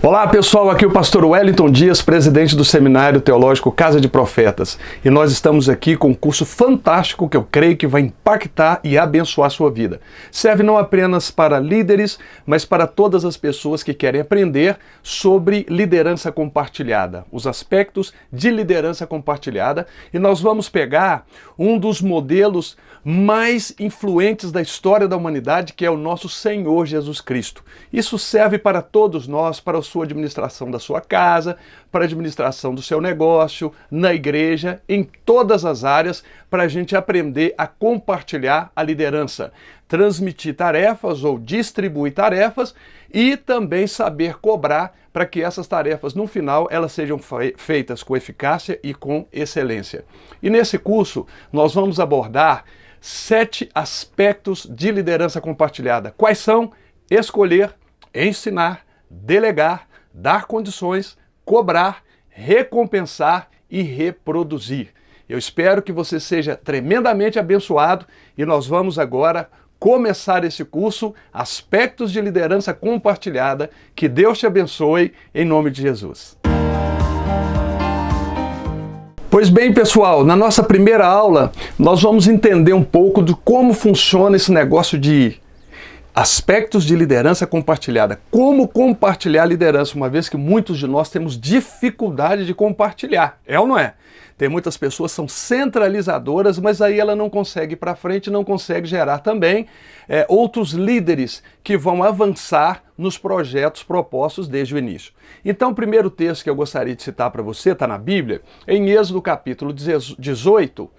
Olá pessoal, aqui é o pastor Wellington Dias, presidente do Seminário Teológico Casa de Profetas. E nós estamos aqui com um curso fantástico que eu creio que vai impactar e abençoar a sua vida. Serve não apenas para líderes, mas para todas as pessoas que querem aprender sobre liderança compartilhada, os aspectos de liderança compartilhada. E nós vamos pegar um dos modelos mais influentes da história da humanidade, que é o nosso Senhor Jesus Cristo. Isso serve para todos nós, para a sua administração da sua casa, para a administração do seu negócio, na igreja, em todas as áreas, para a gente aprender a compartilhar a liderança, transmitir tarefas ou distribuir tarefas e também saber cobrar para que essas tarefas, no final, elas sejam feitas com eficácia e com excelência. E nesse curso, nós vamos abordar 7 aspectos de liderança compartilhada. Quais são? Escolher, ensinar, delegar, dar condições, cobrar, recompensar e reproduzir. Eu espero que você seja tremendamente abençoado e nós vamos agora começar esse curso, Aspectos de Liderança Compartilhada. Que Deus te abençoe, em nome de Jesus. Pois bem, pessoal, na nossa primeira aula, nós vamos entender um pouco de como funciona esse negócio de aspectos de liderança compartilhada. Como compartilhar a liderança, uma vez que muitos de nós temos dificuldade de compartilhar. É ou não é? Tem muitas pessoas que são centralizadoras, mas aí ela não consegue ir para frente, não consegue gerar também outros líderes que vão avançar nos projetos propostos desde o início. Então, o primeiro texto que eu gostaria de citar para você está na Bíblia, em Êxodo capítulo 18,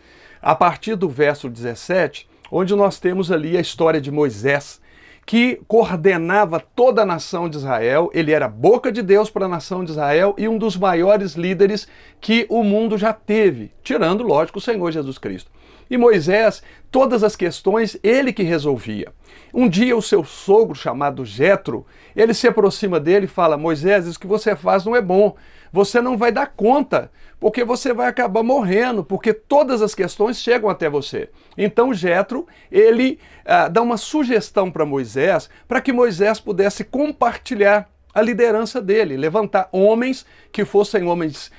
a partir do verso 17, onde nós temos ali a história de Moisés, que coordenava toda a nação de Israel. Ele era a boca de Deus para a nação de Israel e um dos maiores líderes que o mundo já teve, tirando, lógico, o Senhor Jesus Cristo. E Moisés, todas as questões, ele que resolvia. Um dia o seu sogro, chamado Jetro, ele se aproxima dele e fala: Moisés, isso que você faz não é bom, você não vai dar conta, porque você vai acabar morrendo, porque todas as questões chegam até você. Então Jetro, ele dá uma sugestão para Moisés, para que Moisés pudesse compartilhar a liderança dele, levantar homens que fossem homens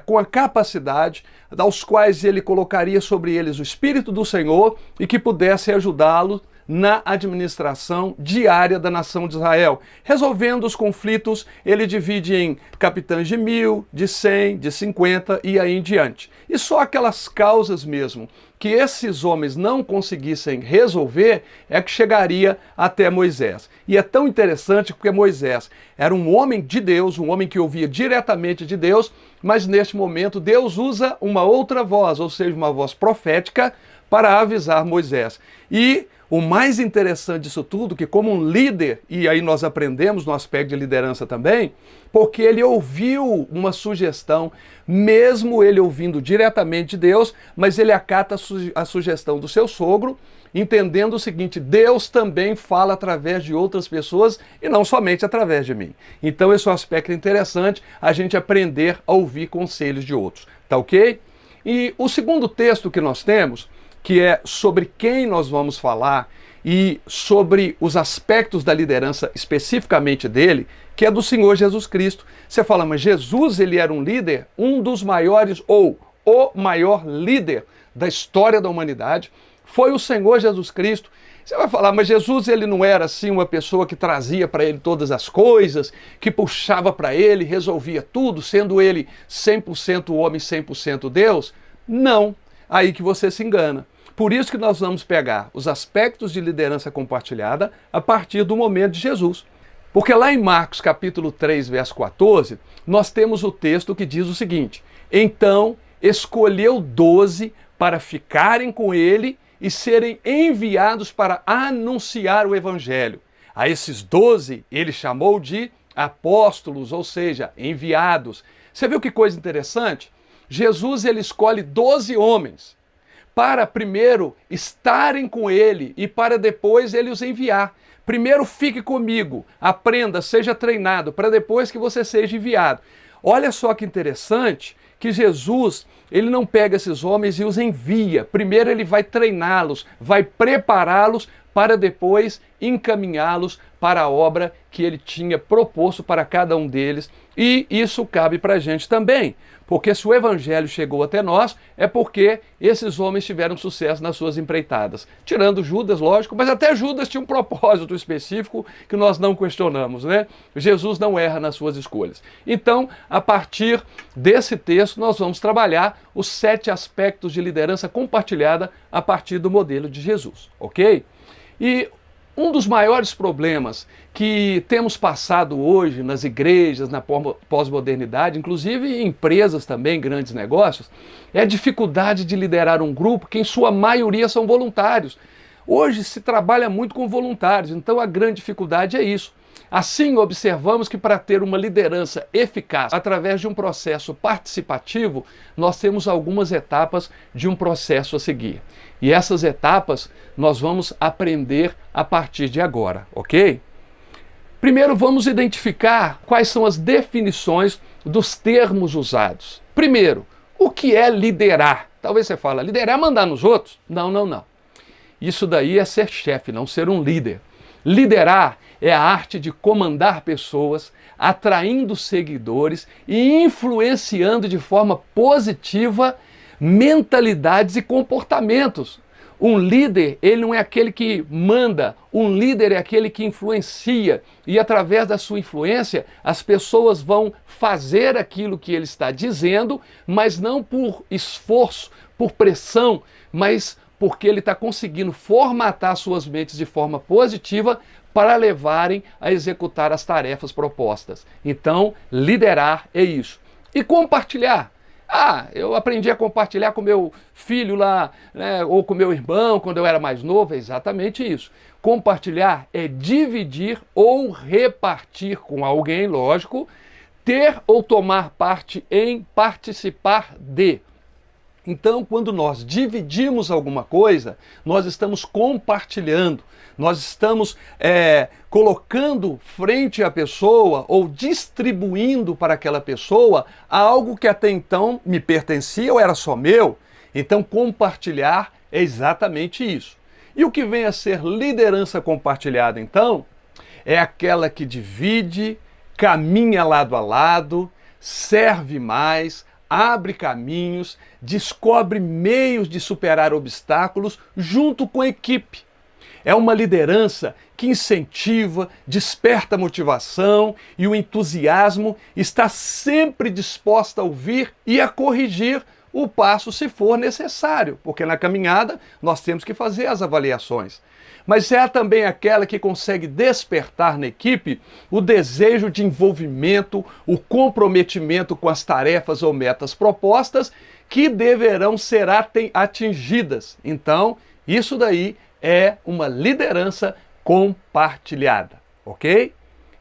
com a capacidade, aos quais ele colocaria sobre eles o Espírito do Senhor e que pudesse ajudá-lo na administração diária da nação de Israel. Resolvendo os conflitos, ele divide em capitães de 1000, de 100, de 50 e aí em diante. E só aquelas causas mesmo que esses homens não conseguissem resolver é que chegaria até Moisés. E é tão interessante porque Moisés era um homem de Deus, um homem que ouvia diretamente de Deus, mas neste momento Deus usa uma outra voz, ou seja, uma voz profética, para avisar Moisés. E o mais interessante disso tudo, que como um líder, e aí nós aprendemos no aspecto de liderança também, porque ele ouviu uma sugestão, mesmo ele ouvindo diretamente de Deus, mas ele acata a sugestão do seu sogro, entendendo o seguinte: Deus também fala através de outras pessoas e não somente através de mim. Então esse é um aspecto interessante, a gente aprender a ouvir conselhos de outros, tá ok? E o segundo texto que nós temos, que é sobre quem nós vamos falar e sobre os aspectos da liderança especificamente dele, que é do Senhor Jesus Cristo. Você fala, mas Jesus, ele era um líder, um dos maiores ou o maior líder da história da humanidade, foi o Senhor Jesus Cristo. Você vai falar, mas Jesus, ele não era assim uma pessoa que trazia para ele todas as coisas, que puxava para ele, resolvia tudo, sendo ele 100% homem, 100% Deus? Não, aí que você se engana. Por isso que nós vamos pegar os aspectos de liderança compartilhada a partir do momento de Jesus. Porque lá em Marcos capítulo 3, verso 14, nós temos o texto que diz o seguinte: então escolheu 12 para ficarem com ele e serem enviados para anunciar o evangelho. A esses 12 ele chamou de apóstolos, ou seja, enviados. Você viu que coisa interessante? Jesus, ele escolhe 12 homens para primeiro estarem com ele e para depois ele os enviar. Primeiro fique comigo, aprenda, seja treinado, para depois que você seja enviado. Olha só que interessante que Jesus, ele não pega esses homens e os envia. Primeiro ele vai treiná-los, vai prepará-los para depois encaminhá-los para a obra que ele tinha proposto para cada um deles. E isso cabe para a gente também, porque se o evangelho chegou até nós, é porque esses homens tiveram sucesso nas suas empreitadas. Tirando Judas, lógico, mas até Judas tinha um propósito específico que nós não questionamos, né? Jesus não erra nas suas escolhas. Então, a partir desse texto, nós vamos trabalhar os 7 aspectos de liderança compartilhada a partir do modelo de Jesus, ok? E um dos maiores problemas que temos passado hoje nas igrejas, na pós-modernidade, inclusive em empresas também, grandes negócios, é a dificuldade de liderar um grupo que em sua maioria são voluntários. Hoje se trabalha muito com voluntários, então a grande dificuldade é isso. Assim, observamos que para ter uma liderança eficaz através de um processo participativo, nós temos algumas etapas de um processo a seguir. E essas etapas nós vamos aprender a partir de agora, ok? Primeiro, vamos identificar quais são as definições dos termos usados. Primeiro, o que é liderar? Talvez você fale, liderar é mandar nos outros? Não, não, não. Isso daí é ser chefe, não ser um líder. Liderar é a arte de comandar pessoas, atraindo seguidores e influenciando de forma positiva mentalidades e comportamentos. Um líder, ele não é aquele que manda, um líder é aquele que influencia e através da sua influência as pessoas vão fazer aquilo que ele está dizendo, mas não por esforço, por pressão, mas porque ele está conseguindo formatar suas mentes de forma positiva para levarem a executar as tarefas propostas. Então, liderar é isso. E compartilhar? Eu aprendi a compartilhar com meu filho lá, né, ou com meu irmão quando eu era mais novo, é exatamente isso. Compartilhar é dividir ou repartir com alguém, lógico, ter ou tomar parte em, participar de. Então, quando nós dividimos alguma coisa, nós estamos compartilhando, nós estamos colocando frente à pessoa ou distribuindo para aquela pessoa algo que até então me pertencia ou era só meu. Então, compartilhar é exatamente isso. E o que vem a ser liderança compartilhada, então, é aquela que divide, caminha lado a lado, serve mais, abre caminhos, descobre meios de superar obstáculos junto com a equipe. É uma liderança que incentiva, desperta a motivação e o entusiasmo, está sempre disposta a ouvir e a corrigir o passo se for necessário, porque na caminhada nós temos que fazer as avaliações. Mas é também aquela que consegue despertar na equipe o desejo de envolvimento, o comprometimento com as tarefas ou metas propostas que deverão ser atingidas. Então, isso daí é uma liderança compartilhada, ok?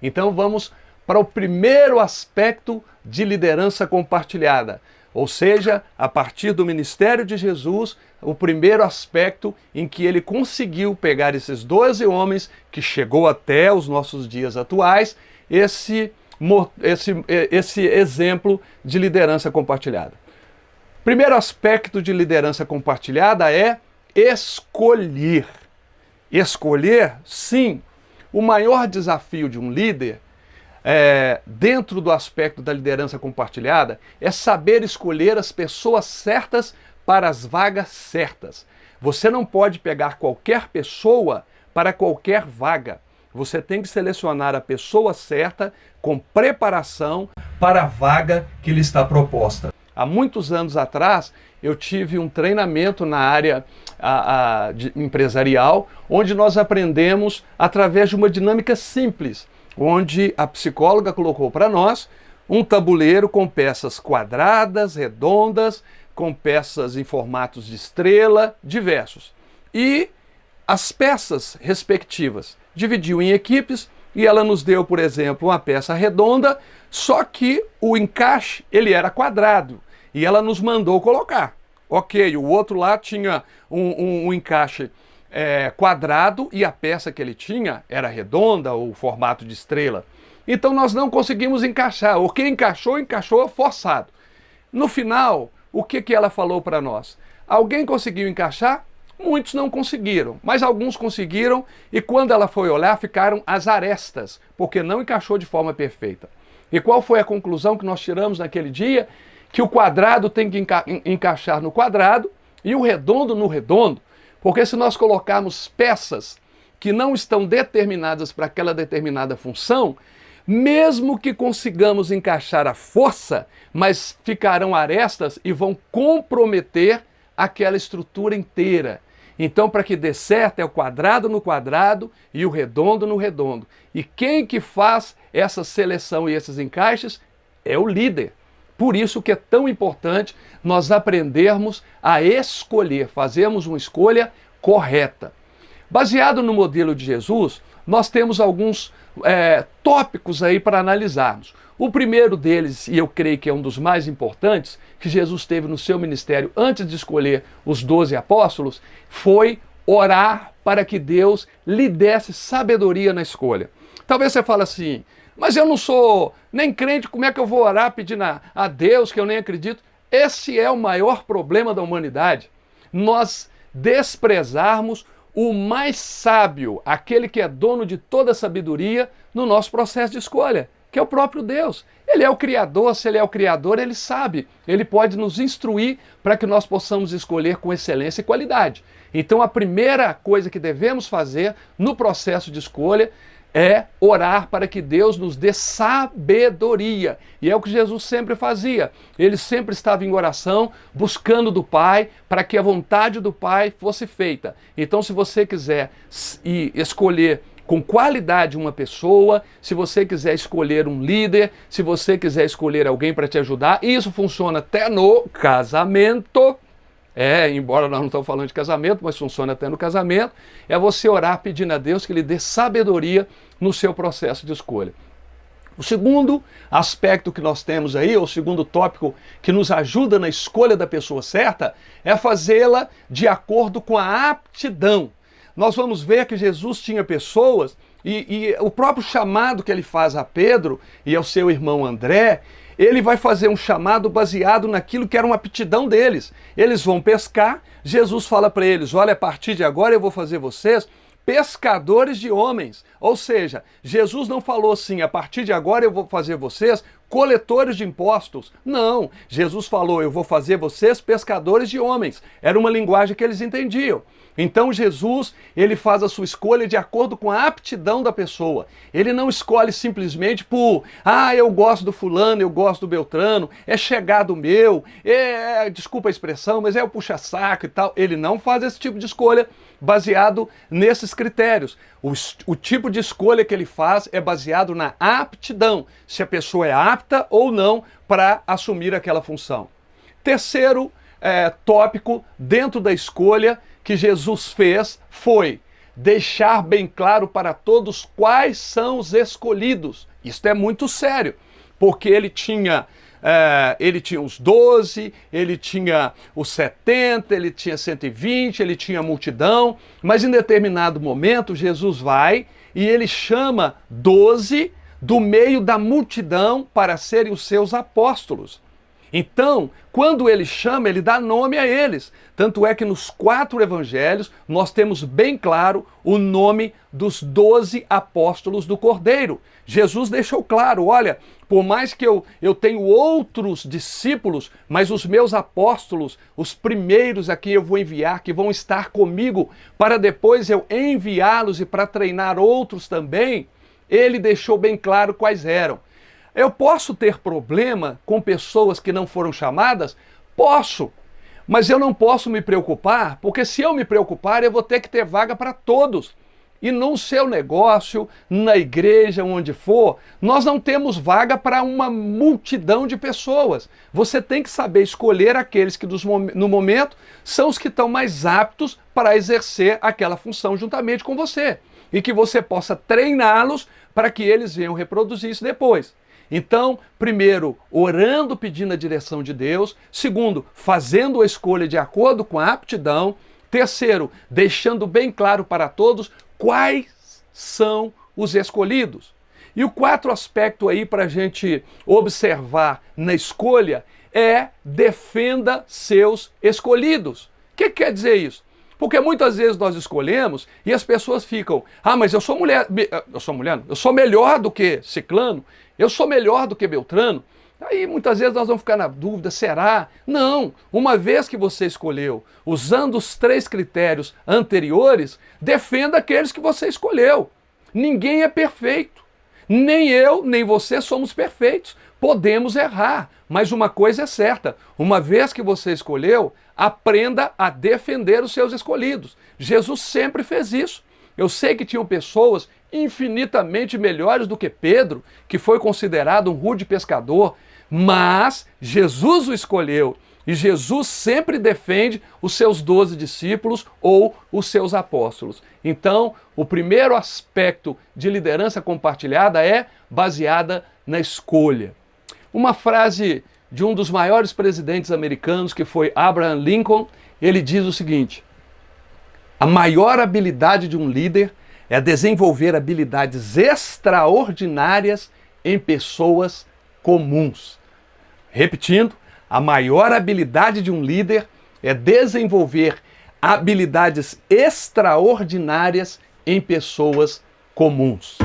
Então vamos para o primeiro aspecto de liderança compartilhada. Ou seja, a partir do ministério de Jesus, o primeiro aspecto em que ele conseguiu pegar esses 12 homens, que chegou até os nossos dias atuais, esse exemplo de liderança compartilhada. Primeiro aspecto de liderança compartilhada é escolher. Escolher, sim, o maior desafio de um líder dentro do aspecto da liderança compartilhada, é saber escolher as pessoas certas para as vagas certas. Você não pode pegar qualquer pessoa para qualquer vaga. Você tem que selecionar a pessoa certa com preparação para a vaga que lhe está proposta. Há muitos anos atrás, eu tive um treinamento na área empresarial, onde nós aprendemos através de uma dinâmica simples, onde a psicóloga colocou para nós um tabuleiro com peças quadradas, redondas, com peças em formatos de estrela, diversos. E as peças respectivas dividiu em equipes e ela nos deu, por exemplo, uma peça redonda, só que o encaixe ele era quadrado e ela nos mandou colocar. Ok, o outro lá tinha um encaixe quadrado e a peça que ele tinha era redonda ou formato de estrela. Então nós não conseguimos encaixar. O que encaixou, encaixou forçado. No final, o que ela falou para nós? Alguém conseguiu encaixar? Muitos não conseguiram, mas alguns conseguiram e quando ela foi olhar ficaram as arestas, porque não encaixou de forma perfeita. E qual foi a conclusão que nós tiramos naquele dia? Que o quadrado tem que encaixar no quadrado e o redondo no redondo, porque se nós colocarmos peças que não estão determinadas para aquela determinada função, mesmo que consigamos encaixar a força, mas ficarão arestas e vão comprometer aquela estrutura inteira. Então, para que dê certo, é o quadrado no quadrado e o redondo no redondo. E quem que faz essa seleção e esses encaixes é o líder. Por isso que é tão importante nós aprendermos a escolher, fazermos uma escolha correta. Baseado no modelo de Jesus, nós temos alguns tópicos aí para analisarmos. O primeiro deles, e eu creio que é um dos mais importantes, que Jesus teve no seu ministério antes de escolher os 12 apóstolos, foi orar para que Deus lhe desse sabedoria na escolha. Talvez você fale assim, mas eu não sou nem crente, como é que eu vou orar pedindo a Deus que eu nem acredito? Esse é o maior problema da humanidade. Nós desprezarmos o mais sábio, aquele que é dono de toda a sabedoria no nosso processo de escolha, que é o próprio Deus. Ele é o Criador, se Ele é o Criador, Ele sabe. Ele pode nos instruir para que nós possamos escolher com excelência e qualidade. Então a primeira coisa que devemos fazer no processo de escolha é orar para que Deus nos dê sabedoria. E é o que Jesus sempre fazia. Ele sempre estava em oração, buscando do Pai, para que a vontade do Pai fosse feita. Então, se você quiser escolher com qualidade uma pessoa, se você quiser escolher um líder, se você quiser escolher alguém para te ajudar, isso funciona até no casamento. Embora nós não estamos falando de casamento, mas funciona até no casamento, é você orar pedindo a Deus que Ele dê sabedoria no seu processo de escolha. O segundo aspecto que nós temos aí, ou o segundo tópico que nos ajuda na escolha da pessoa certa, é fazê-la de acordo com a aptidão. Nós vamos ver que Jesus tinha pessoas, e o próprio chamado que Ele faz a Pedro e ao seu irmão André, Ele vai fazer um chamado baseado naquilo que era uma aptidão deles. Eles vão pescar, Jesus fala para eles, olha, a partir de agora eu vou fazer vocês pescadores de homens. Ou seja, Jesus não falou assim, a partir de agora eu vou fazer vocês coletores de impostos. Não, Jesus falou, eu vou fazer vocês pescadores de homens. Era uma linguagem que eles entendiam. Então Jesus, ele faz a sua escolha de acordo com a aptidão da pessoa. Ele não escolhe simplesmente por, eu gosto do fulano, eu gosto do Beltrano, é chegado meu, desculpa a expressão, mas é o puxa-saco e tal. Ele não faz esse tipo de escolha baseado nesses critérios. O tipo de escolha que ele faz é baseado na aptidão, se a pessoa é apta ou não para assumir aquela função. Terceiro tópico dentro da escolha que Jesus fez foi deixar bem claro para todos quais são os escolhidos. Isso é muito sério, porque ele tinha os 12, ele tinha os 70, ele tinha 120, ele tinha a multidão, mas em determinado momento Jesus vai e ele chama 12 do meio da multidão para serem os seus apóstolos. Então, quando ele chama, ele dá nome a eles. Tanto é que nos 4 evangelhos nós temos bem claro o nome dos 12 apóstolos do Cordeiro. Jesus deixou claro, olha, por mais que eu tenho outros discípulos, mas os meus apóstolos, os primeiros a quem eu vou enviar, que vão estar comigo, para depois eu enviá-los e para treinar outros também, ele deixou bem claro quais eram. Eu posso ter problema com pessoas que não foram chamadas? Posso, mas eu não posso me preocupar, porque se eu me preocupar, eu vou ter que ter vaga para todos. E no seu negócio, na igreja, onde for, nós não temos vaga para uma multidão de pessoas. Você tem que saber escolher aqueles que no momento são os que estão mais aptos para exercer aquela função juntamente com você. E que você possa treiná-los para que eles venham reproduzir isso depois. Então, primeiro, orando, pedindo a direção de Deus. Segundo, fazendo a escolha de acordo com a aptidão. Terceiro, deixando bem claro para todos quais são os escolhidos. E o 4º aspecto aí para a gente observar na escolha é defenda seus escolhidos. O que quer dizer isso? Porque muitas vezes nós escolhemos e as pessoas ficam, mas eu sou mulher, eu sou melhor do que ciclano, eu sou melhor do que Beltrano. Aí muitas vezes nós vamos ficar na dúvida, será? Não, uma vez que você escolheu, usando os 3 critérios anteriores, defenda aqueles que você escolheu. Ninguém é perfeito. Nem eu, nem você somos perfeitos. Podemos errar, mas uma coisa é certa, uma vez que você escolheu, aprenda a defender os seus escolhidos. Jesus sempre fez isso. Eu sei que tinham pessoas infinitamente melhores do que Pedro, que foi considerado um rude pescador, mas Jesus o escolheu e Jesus sempre defende os seus 12 discípulos ou os seus apóstolos. Então, o primeiro aspecto de liderança compartilhada é baseada na escolha. Uma frase de um dos maiores presidentes americanos, que foi Abraham Lincoln, ele diz o seguinte: a maior habilidade de um líder é desenvolver habilidades extraordinárias em pessoas comuns. Repetindo, a maior habilidade de um líder é desenvolver habilidades extraordinárias em pessoas comuns.